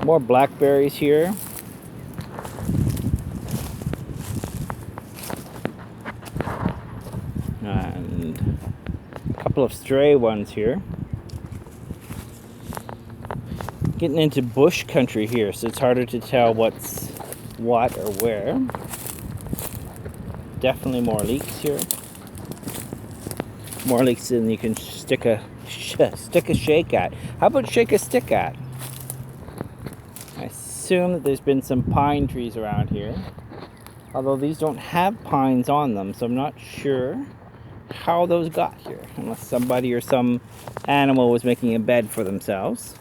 More blackberries here. And a couple of stray ones here. Getting into bush country here, so it's harder to tell what's what or where. Definitely more leeks here. More leeks than you can stick a shake at. How about shake a stick at? I assume that there's been some pine trees around here. Although these don't have pines on them, so I'm not sure how those got here. Unless somebody or some animal was making a bed for themselves.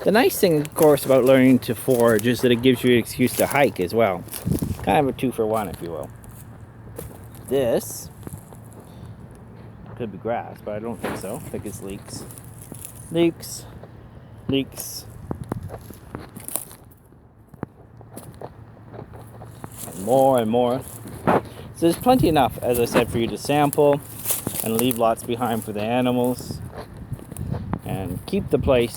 The nice thing, of course, about learning to forage is that it gives you an excuse to hike as well. Kind of a 2-for-1, if you will. This could be grass, but I don't think so. I think it's leeks. Leeks. Leeks. And more. So there's plenty enough, as I said, for you to sample and leave lots behind for the animals. And keep the place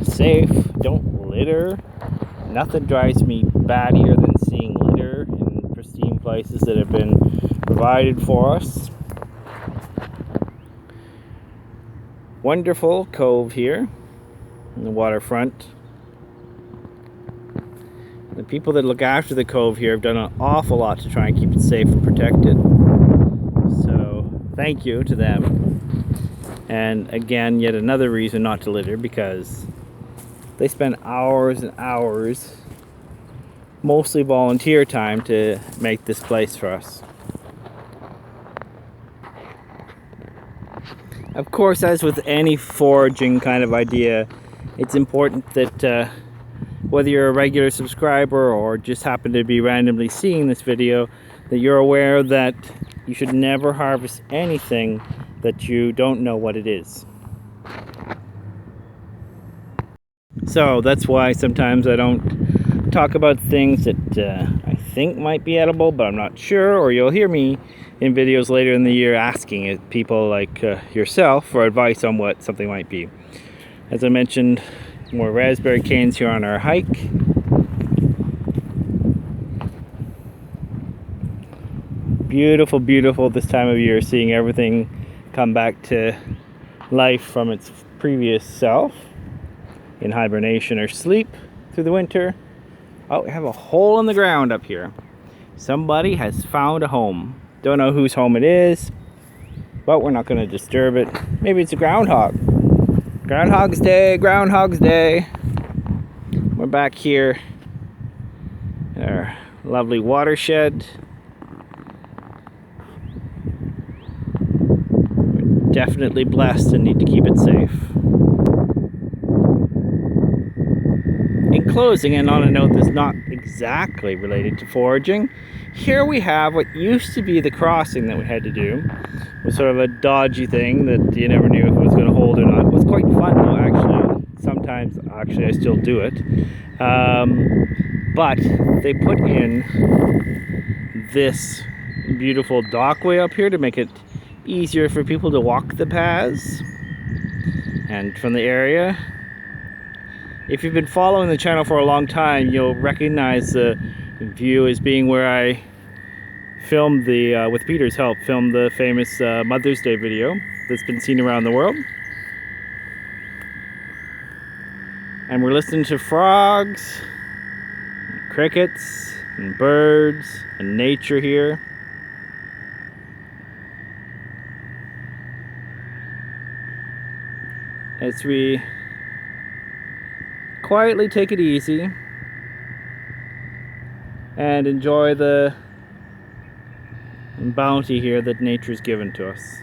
safe. Don't litter. Nothing drives me battier than seeing litter in pristine places that have been provided for us. Wonderful cove here in the waterfront. The people that look after the cove here have done an awful lot to try and keep it safe and protected. So thank you to them. And again, yet another reason not to litter, because they spend hours and hours, mostly volunteer time, to make this place for us. Of course, as with any foraging kind of idea, it's important that whether you're a regular subscriber or just happen to be randomly seeing this video, that you're aware that you should never harvest anything that you don't know what it is. So that's why sometimes I don't talk about things that I think might be edible, but I'm not sure, or you'll hear me in videos later in the year asking people like yourself for advice on what something might be. As I mentioned, more raspberry canes here on our hike. Beautiful, beautiful this time of year, seeing everything come back to life from its previous self in hibernation or sleep through the winter. Oh, we have a hole in the ground up here. Somebody has found a home. Don't know whose home it is, but we're not going to disturb it. Maybe it's a groundhog. Groundhog's Day, Groundhog's Day. We're back here in our lovely watershed. Definitely blessed and need to keep it safe. In closing, and on a note that's not exactly related to foraging, here we have what used to be the crossing that we had to do. It was sort of a dodgy thing that you never knew if it was going to hold or not. It was quite fun though, actually. Sometimes, actually, I still do it. But they put in this beautiful dockway up here to make it easier for people to walk the paths. And from the area, if you've been following the channel for a long time, you'll recognize the view as being where I filmed with Peter's help, filmed the famous Mother's Day video that's been seen around the world. And we're listening to frogs, and crickets, and birds, and nature here. As we quietly take it easy and enjoy the bounty here that nature's given to us.